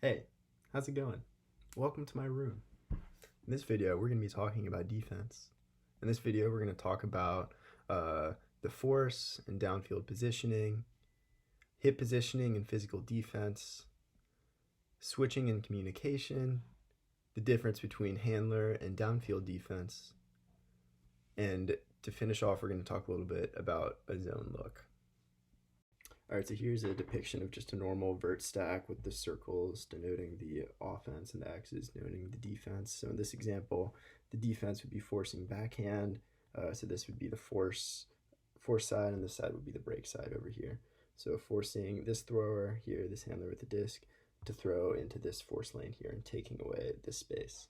Hey, how's it going? Welcome to my room. In this video, we're going to be talking about defense. In this video, we're going to talk about the force and downfield positioning, hip positioning and physical defense, switching and communication, the difference between handler and downfield defense, and to finish off, we're going to talk a little bit about a zone look. Alright, so here's a depiction of just a normal vert stack with the circles denoting the offense and the X's denoting the defense. So in this example, the defense would be forcing backhand. So this would be the force side, and this side would be the break side over here. So forcing this thrower here, this handler with the disc, to throw into this force lane here and taking away this space.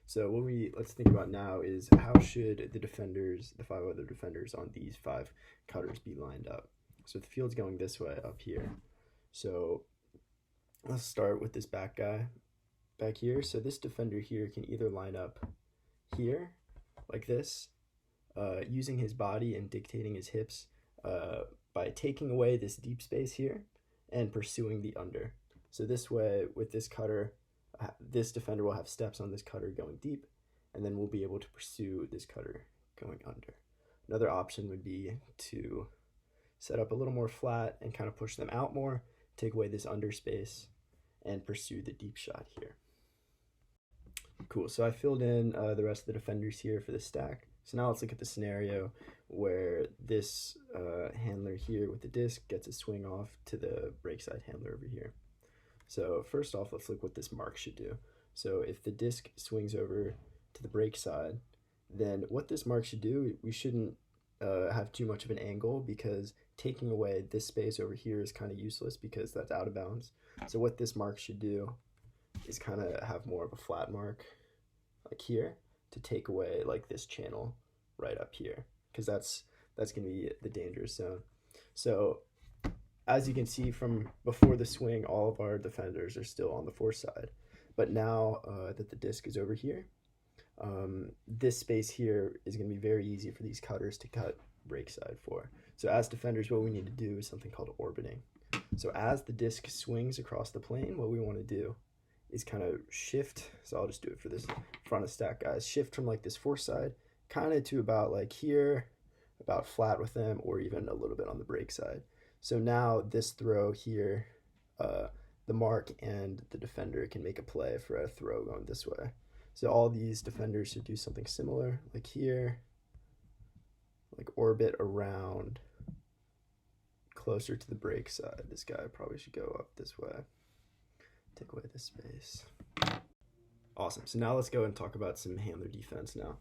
So what let's think about now is how should the defenders, the 5 other defenders on these 5 cutters be lined up. So the field's going this way up here. So let's start with this back guy back here. So this defender here can either line up here like this, using his body and dictating his hips by taking away this deep space here and pursuing the under. So this way, with this cutter, this defender will have steps on this cutter going deep, and then we'll be able to pursue this cutter going under. Another option would be to set up a little more flat and kind of push them out more, take away this under space, and pursue the deep shot here. Cool, so I filled in the rest of the defenders here for the stack. So now let's look at the scenario where this handler here with the disc gets a swing off to the break side handler over here. So first off, let's look what this mark should do. So if the disc swings over to the break side, then what this mark should do, we shouldn't have too much of an angle, because taking away this space over here is kind of useless because that's out of bounds. So what this mark should do is kind of have more of a flat mark like here to take away like this channel right up here, because that's going to be the dangerous zone. So as you can see from before the swing, all of our defenders are still on the force side, but now that the disc is over here, this space here is going to be very easy for these cutters to cut break side for. So as defenders, what we need to do is something called orbiting. So as the disc swings across the plane, what we want to do is kind of shift. So I'll just do it for this front of stack guys. Shift from like this force side kind of to about like here, about flat with them, or even a little bit on the break side. So now this throw here, the mark and the defender can make a play for a throw going this way. So all these defenders should do something similar, like here, like orbit around closer to the break side. This guy probably should go up this way, take away this space. Awesome. So now let's go and talk about some handler defense now.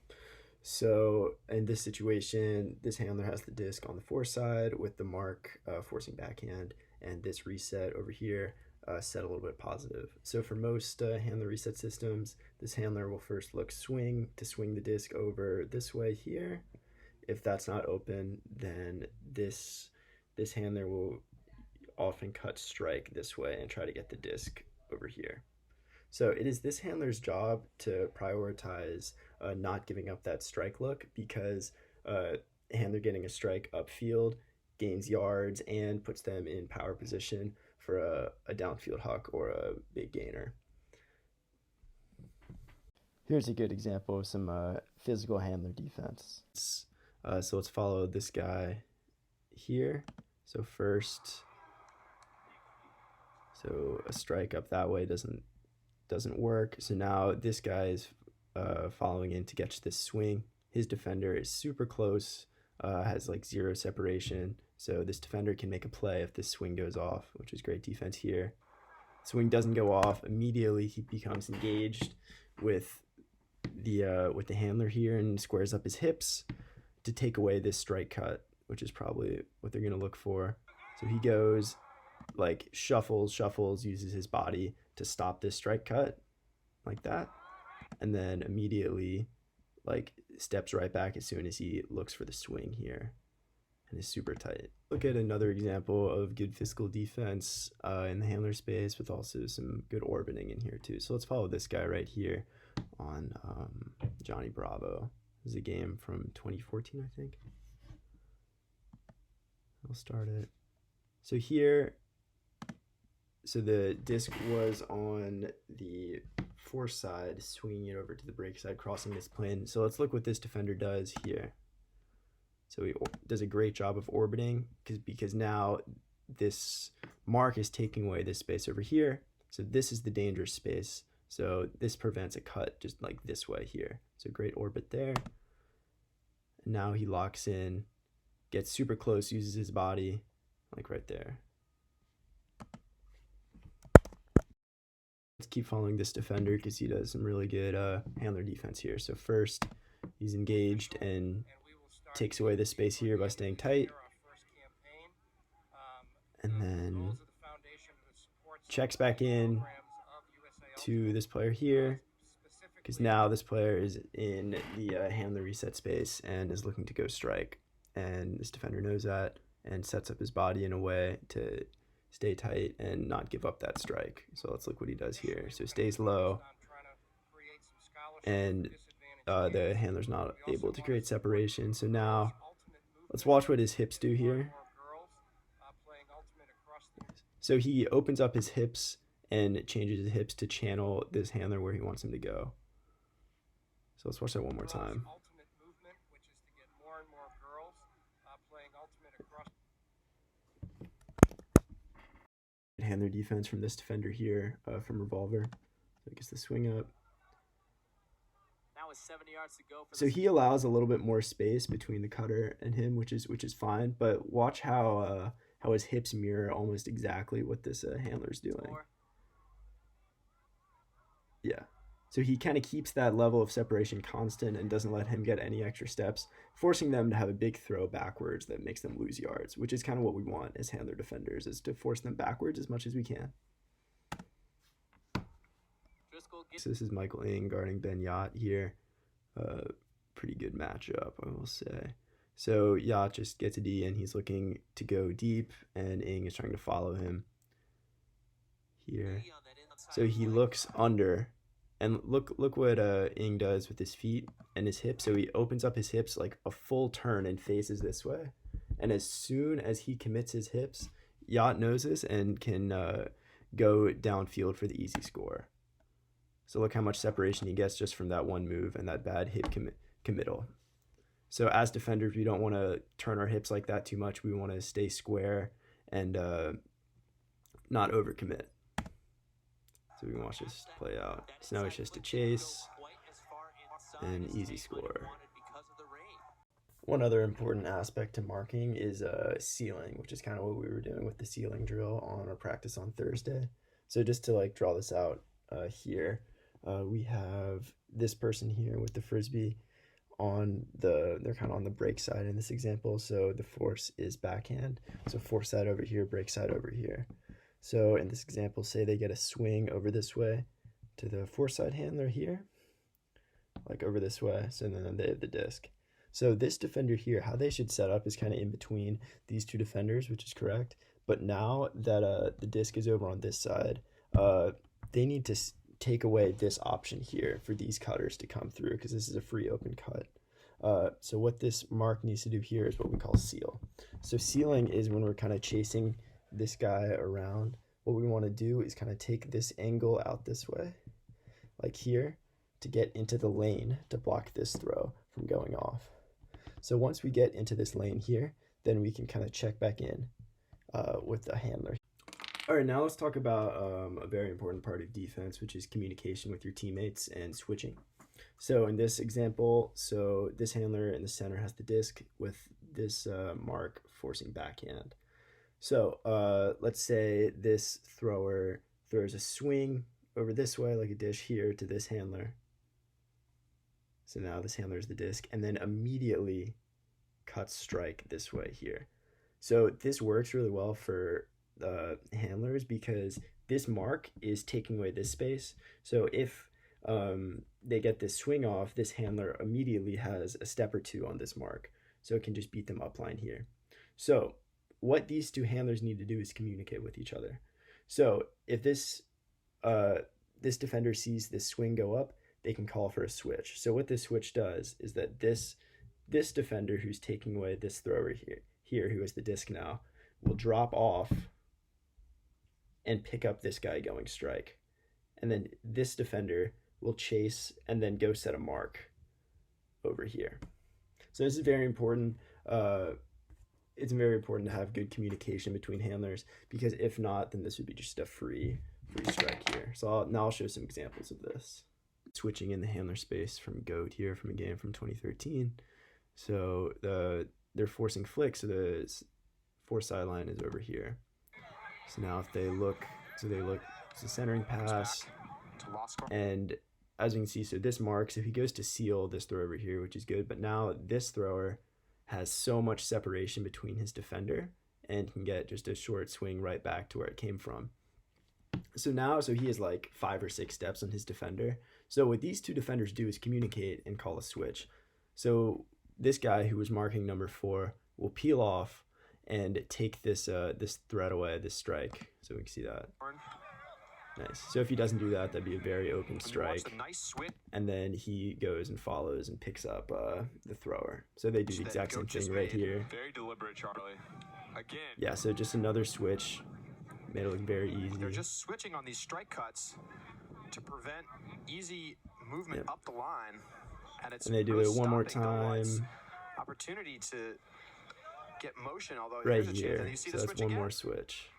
So in this situation, this handler has the disc on the force side with the mark forcing backhand, and this reset over here set a little bit positive. So for most handler reset systems, this handler will first look swing to swing the disc over this way here. If that's not open, then this handler will often cut strike this way and try to get the disc over here. So it is this handler's job to prioritize not giving up that strike look, because handler getting a strike upfield gains yards and puts them in power position for a downfield huck or a big gainer. Here's a good example of some physical handler defense. So let's follow this guy here. So first, so a strike up that way doesn't work. So now this guy is following in to catch this swing. His defender is super close, has like 0 separation. So this defender can make a play if this swing goes off, which is great defense here. Swing doesn't go off. Immediately he becomes engaged with the handler here and squares up his hips to take away this strike cut, which is probably what they're going to look for. So he goes like shuffles, uses his body to stop this strike cut like that, and then immediately like steps right back as soon as he looks for the swing here and is super tight. Look at another example of good physical defense in the handler space with also some good orbiting in here too. So let's follow this guy right here on Johnny Bravo. This is a game from 2014, I think. I'll start it. So here, so the disc was on the force side, swinging it over to the brake side, crossing this plane. So let's look what this defender does here. So he does a great job of orbiting because now this mark is taking away this space over here. So this is the dangerous space. So this prevents a cut just like this way here. So great orbit there. And now he locks in, gets super close, uses his body, like right there. Let's keep following this defender because he does some really good handler defense here. So first, he's engaged and takes away this space here by staying tight. And then checks back in to this player here because now this player is in the handler reset space and is looking to go strike. And this defender knows that and sets up his body in a way to stay tight and not give up that strike. So let's look what he does here. So stays low, and the handler's not able to create separation. So now let's watch what his hips do here. So he opens up his hips and changes his hips to channel this handler where he wants him to go. So let's watch that one more time. Handler defense from this defender here from Revolver. So he gets the swing up. Now with 70 yards to go. So he allows a little bit more space between the cutter and him, which is fine. But watch how his hips mirror almost exactly what this handler's doing. Yeah. So he kind of keeps that level of separation constant and doesn't let him get any extra steps, forcing them to have a big throw backwards that makes them lose yards, which is kind of what we want as handler defenders, is to force them backwards as much as we can. So this is Michael Ng guarding Ben Yacht here. Pretty good matchup, I will say. So Yacht just gets a D and he's looking to go deep, and Ng is trying to follow him here. So he looks under. And look what Ng does with his feet and his hips. So he opens up his hips like a full turn and faces this way. And as soon as he commits his hips, Yacht knows this and can go downfield for the easy score. So look how much separation he gets just from that one move and that bad hip committal. So as defenders, we don't want to turn our hips like that too much. We want to stay square and not overcommit. So we can watch this play out. So now it's just a chase and easy score. One other important aspect to marking is sealing, which is kind of what we were doing with the sealing drill on our practice on Thursday. So just to like draw this out here, we have this person here with the frisbee on they're kind of on the brake side in this example. So the force is backhand. So force side over here, brake side over here. So in this example, say they get a swing over this way to the force side handler here, like over this way. So then they have the disc. So this defender here, how they should set up is kind of in between these two defenders, which is correct. But now that the disc is over on this side, they need to take away this option here for these cutters to come through because this is a free open cut. So what this mark needs to do here is what we call seal. So sealing is when we're kind of chasing this guy around. What we want to do is kind of take this angle out this way, like here, to get into the lane to block this throw from going off. So once we get into this lane here, then we can kind of check back in with the handler. All right, now let's talk about a very important part of defense, which is communication with your teammates and switching. So in this example, so this handler in the center has the disc with this mark forcing backhand. So let's say this thrower throws a swing over this way like a dish here to this handler. So now this handler is the disc, and then immediately cuts strike this way here. So this works really well for handlers because this mark is taking away this space. So if they get this swing off, this handler immediately has a step or two on this mark. So it can just beat them upline here. So what these two handlers need to do is communicate with each other. So if this defender sees this swing go up, they can call for a switch. So what this switch does is that this defender who's taking away this thrower here who has the disc now will drop off and pick up this guy going strike. And then this defender will chase and then go set a mark over here. So this is very important. It's very important to have good communication between handlers, because if not, then this would be just a free strike here. So now I'll show some examples of this. Switching in the handler space from GOAT here from a game from 2013. So they're forcing flicks, so the force sideline is over here. So now if they look, it's a centering pass, and as you can see, so this marks, if he goes to seal this throw over here, which is good, but now this thrower has so much separation between his defender and can get just a short swing right back to where it came from. So he has like 5 or 6 steps on his defender. So what these two defenders do is communicate and call a switch. So this guy who was marking number 4 will peel off and take this threat away, this strike. So we can see that. Nice. So if he doesn't do that, that'd be a very open strike. And then he goes and follows and picks up the thrower. So they do the exact same thing right here. Very deliberate, Charlie. Again. Yeah, so just another switch. Made it look very easy. They're just switching on these strike cuts to prevent easy movement up the line. And they do it one more time. Opportunity to get motion, although right here. So that's one more switch.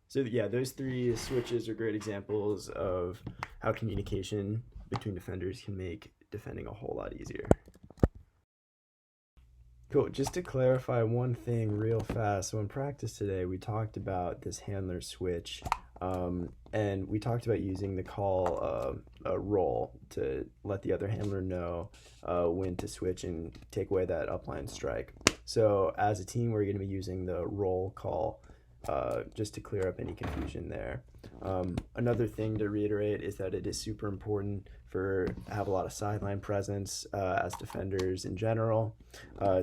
So yeah, those 3 switches are great examples of how communication between defenders can make defending a whole lot easier. Cool. Just to clarify one thing real fast. So in practice today, we talked about this handler switch, and we talked about using the call roll to let the other handler know when to switch and take away that upline strike. So as a team, we're going to be using the roll call just to clear up any confusion there. Another thing to reiterate is that it is super important to have a lot of sideline presence as defenders in general,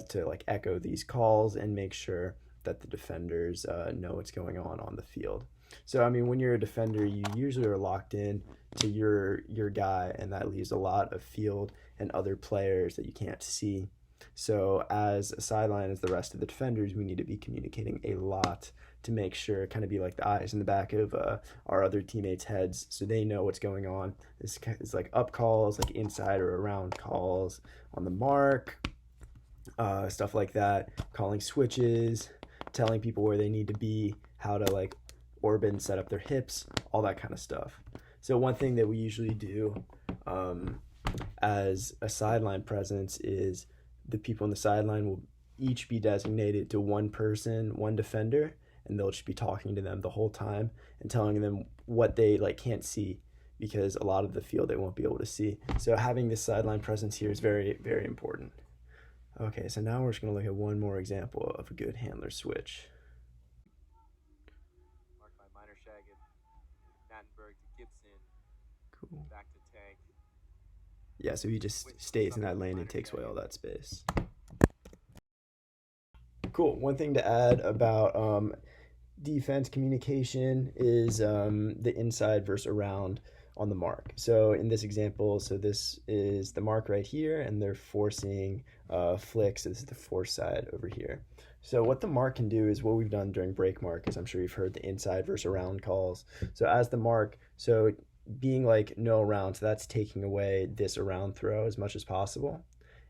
to like echo these calls and make sure that the defenders know what's going on the field. So I mean, when you're a defender, you usually are locked in to your guy, and that leaves a lot of field and other players that you can't see. So as a sideline, as the rest of the defenders, we need to be communicating a lot to make sure, kind of be like the eyes in the back of our other teammates' heads, so they know what's going on. This is like up calls, like inside or around calls on the mark, stuff like that, calling switches, telling people where they need to be, how to like orbit, set up their hips, all that kind of stuff. So one thing that we usually do as a sideline presence is the people on the sideline will each be designated to one person, one defender, and they'll just be talking to them the whole time and telling them what they like can't see, because a lot of the field they won't be able to see. So having this sideline presence here is very, very important. Okay, so now we're just going to look at one more example of a good handler switch. Marked by Minershag and Nattenberg to Gibson. Cool. Back to Tank. Yeah, so he just stays in that lane and takes away all that space. Cool. One thing to add about defense communication is the inside versus around on the mark. So in this example, so this is the mark right here, and they're forcing flicks. So this is the force side over here. So what the mark can do is what we've done during break mark is, I'm sure you've heard the inside versus around calls. So as the mark, so being like no around, so that's taking away this around throw as much as possible,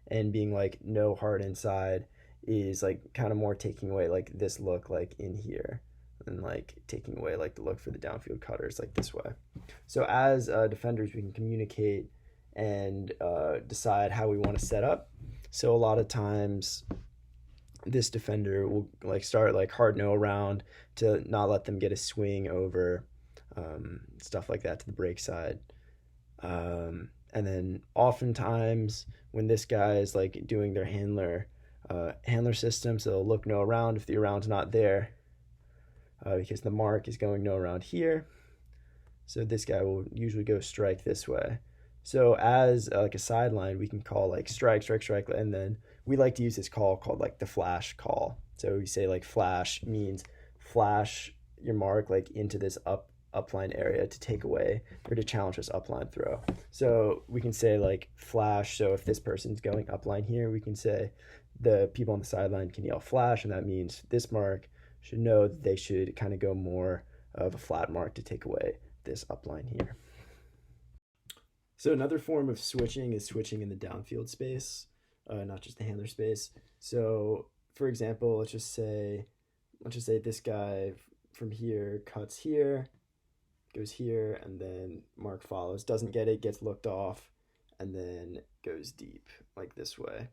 and being like no hard inside is like kind of more taking away like this look like in here, and like taking away like the look for the downfield cutters like this way. So as defenders, we can communicate and decide how we want to set up. So a lot of times this defender will like start like hard no around to not let them get a swing over, stuff like that to the break side. And then oftentimes when this guy is like doing their handler system, so they'll look no around if the around's not there, because the mark is going no around here. So this guy will usually go strike this way. So as like a sideline, we can call like strike, and then we like to use this call called like the flash call. So we say like flash means flash your mark like into this upline area to take away or to challenge this upline throw. So we can say like flash. So if this person's going upline here, we can say the people on the sideline can yell flash, and that means this mark should know that they should kind of go more of a flat mark to take away this upline here. So another form of switching is switching in the downfield space, not just the handler space. So for example, let's just say this guy from here cuts here, goes here, and then Mark follows, doesn't get it, gets looked off, and then goes deep like this way.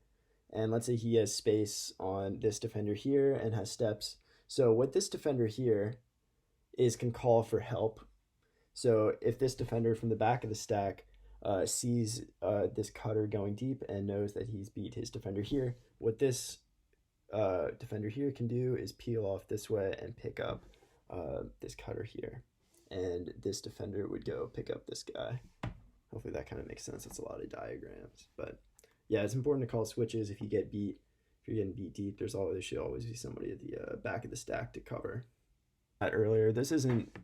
And let's say he has space on this defender here and has steps. So what this defender here can call for help. So if this defender from the back of the stack sees this cutter going deep and knows that he's beat his defender here, what this defender here can do is peel off this way and pick up this cutter here. And this defender would go pick up this guy. Hopefully that kind of makes sense. It's a lot of diagrams. But yeah, it's important to call switches if you get beat. If you're getting beat deep, there should always be somebody at the back of the stack to cover. Earlier, this isn't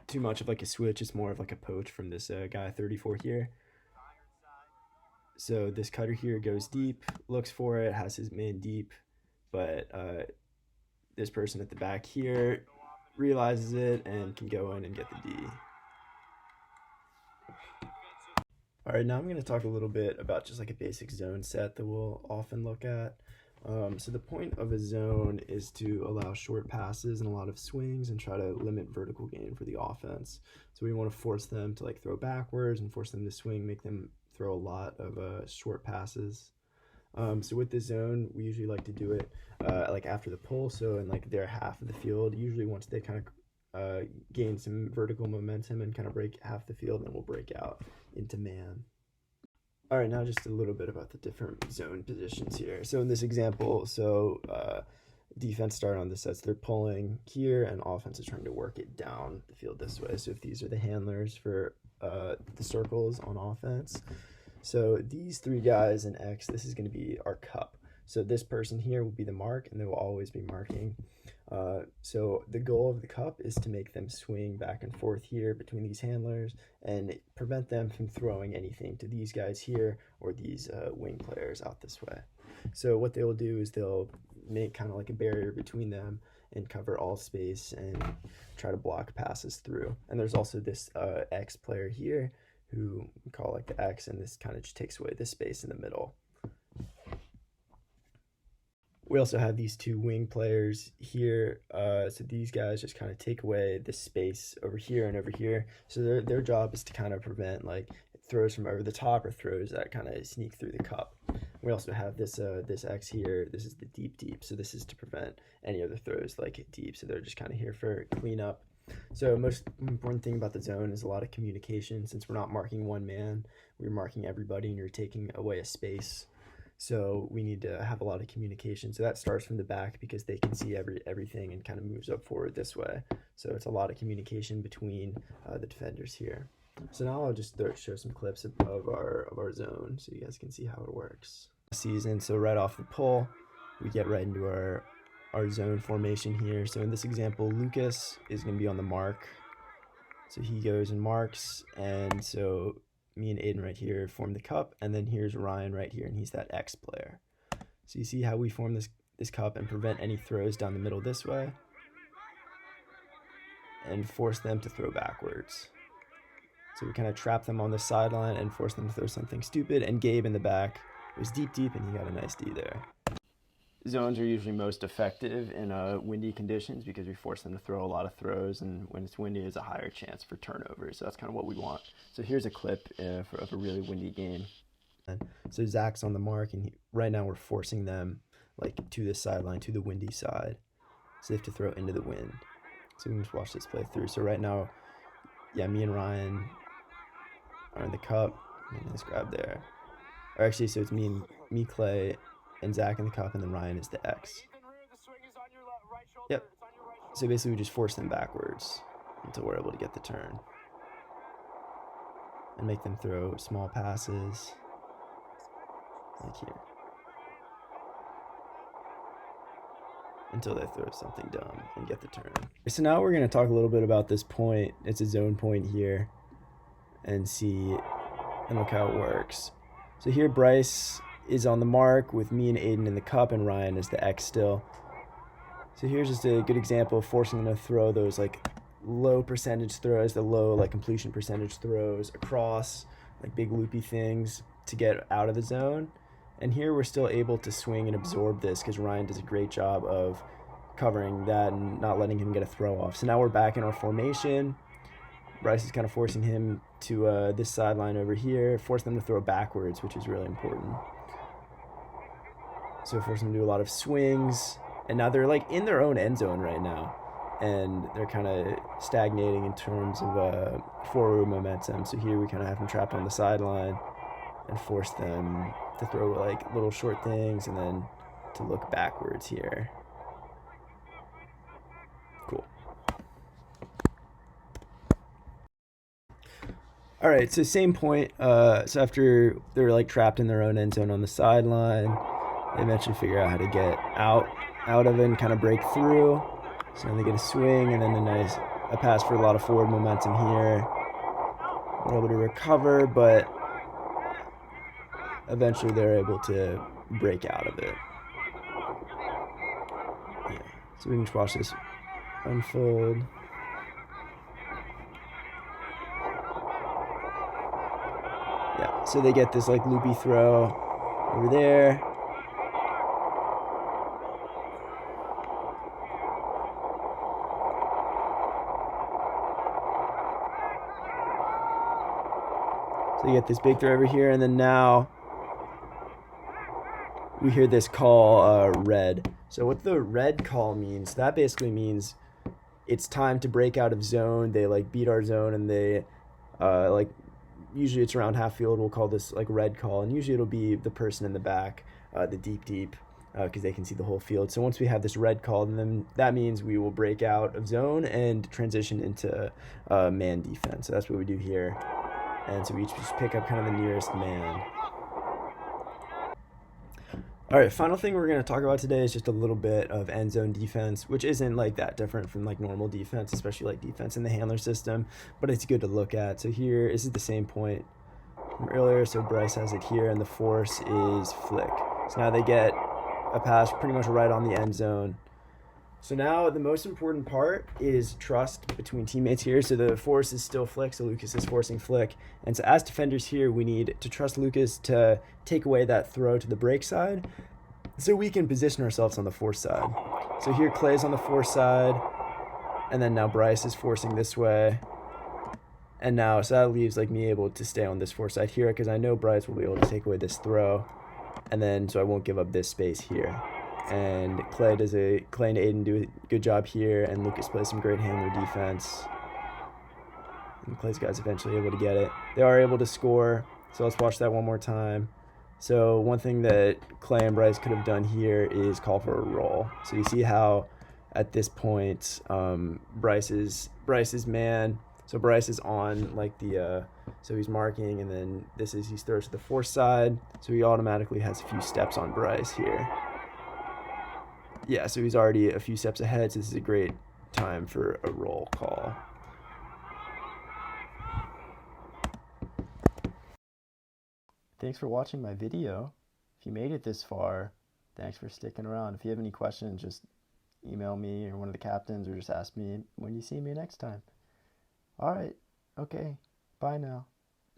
too much of like a switch. It's more of like a poach from this guy 34 here. So this cutter here goes deep, looks for it, has his man deep, but this person at the back here realizes it and can go in and get the D. All right, now I'm going to talk a little bit about just like a basic zone set that we'll often look at. So the point of a zone is to allow short passes and a lot of swings and try to limit vertical gain for the offense. So we want to force them to like throw backwards and force them to swing, make them throw a lot of short passes. So with the zone, we usually like to do it like after the pull, so in like their half of the field. Usually once they kind of gain some vertical momentum and kind of break half the field, then we'll break out into man. All right, now just a little bit about the different zone positions here. So in this example, defense start on this sets, they're pulling here, and offense is trying to work it down the field this way. So if these are the handlers for the circles on offense, so these three guys in X, this is going to be our cup. So this person here will be the mark, and they will always be marking. So the goal of the cup is to make them swing back and forth here between these handlers and prevent them from throwing anything to these guys here or these wing players out this way. So what they will do is they'll make kind of like a barrier between them and cover all space and try to block passes through. And there's also this X player here who we call like the X, and this kind of just takes away this space in the middle. We also have these two wing players here. So these guys just kind of take away the space over here and over here. So their job is to kind of prevent like throws from over the top or throws that kind of sneak through the cup. We also have this X here. This is the deep. So this is to prevent any other throws like deep. So they're just kind of here for cleanup. So most important thing about the zone is a lot of communication. Since we're not marking one man, we're marking everybody, and you're taking away a space. So we need to have a lot of communication. So that starts from the back because they can see everything and kind of moves up forward this way. So it's a lot of communication between the defenders here. So now I'll just show some clips of our zone so you guys can see how it works. Season. So right off the pull, we get right into our zone formation here. So in this example, Lucas is going to be on the mark. So he goes and marks, and so me and Aiden right here form the cup, and then here's Ryan right here, and he's that X player. So you see how we form this cup and prevent any throws down the middle this way and force them to throw backwards. So we kind of trap them on the sideline and force them to throw something stupid, and Gabe in the back was deep, and he got a nice D there. Zones are usually most effective in windy conditions because we force them to throw a lot of throws, and when it's windy, there's a higher chance for turnovers. So that's kind of what we want. So here's a clip of a really windy game. So Zach's on the mark, and right now we're forcing them like to the sideline, to the windy side. So they have to throw into the wind. So we can just watch this play through. So right now, yeah, me and Ryan are in the cup. Nice grab there. Or actually, so it's me, Clay, and Zach in the cup, and then Ryan is the X. Yep. So basically we just force them backwards until we're able to get the turn. And make them throw small passes like here. Until they throw something dumb and get the turn. So now we're going to talk a little bit about this point. It's a zone point here. And look how it works. So here Bryce is on the mark with me and Aiden in the cup, and Ryan is the X still. So here's just a good example of forcing them to throw those like low percentage throws, the low like completion percentage throws across like big loopy things to get out of the zone. And here we're still able to swing and absorb this because Ryan does a great job of covering that and not letting him get a throw off. So now we're back in our formation. Bryce is kind of forcing him to this sideline over here, force them to throw backwards, which is really important. So force them to do a lot of swings. And now they're like in their own end zone right now. And they're kind of stagnating in terms of forward momentum. So here we kind of have them trapped on the sideline and force them to throw like little short things and then to look backwards here. Cool. All right, so same point. So after they're like trapped in their own end zone on the sideline, they eventually figure out how to get out of it and kind of break through. So now they get a swing and then a pass for a lot of forward momentum here. We're able to recover, but eventually they're able to break out of it. Yeah. So we can just watch this unfold. Yeah, so they get this like loopy throw over there. So you get this big throw over here, and then now we hear this call, red. So what the red call means, that basically means it's time to break out of zone. They like beat our zone, and they like usually it's around half field. We'll call this like red call, and usually it'll be the person in the back, the deep, because they can see the whole field. So once we have this red call, then that means we will break out of zone and transition into man defense. So that's what we do here. And so we each just pick up kind of the nearest man. All right, final thing we're going to talk about today is just a little bit of end zone defense, which isn't like that different from like normal defense, especially like defense in the handler system, but it's good to look at. So here, this is the same point from earlier. So Bryce has it here, and the force is flick. So now they get a pass pretty much right on the end zone. So now the most important part is trust between teammates here. So the force is still flick, so Lucas is forcing flick. And so as defenders here, we need to trust Lucas to take away that throw to the break side so we can position ourselves on the force side. So here Clay's on the force side, and then now Bryce is forcing this way. And now, so that leaves like me able to stay on this force side here because I know Bryce will be able to take away this throw. And then, so I won't give up this space here. And Clay and Aiden do a good job here, and Lucas plays some great handler defense. And Clay's guys eventually able to get it. They are able to score, so let's watch that one more time. So one thing that Clay and Bryce could have done here is call for a roll. So you see how at this point Bryce's man, so Bryce is on like the so he's marking, and then he throws to the force side, so he automatically has a few steps on Bryce here. Yeah, so he's already a few steps ahead, so this is a great time for a roll call. Thanks for watching my video. If you made it this far, thanks for sticking around. If you have any questions, just email me or one of the captains, or just ask me when you see me next time. All right, okay, bye now.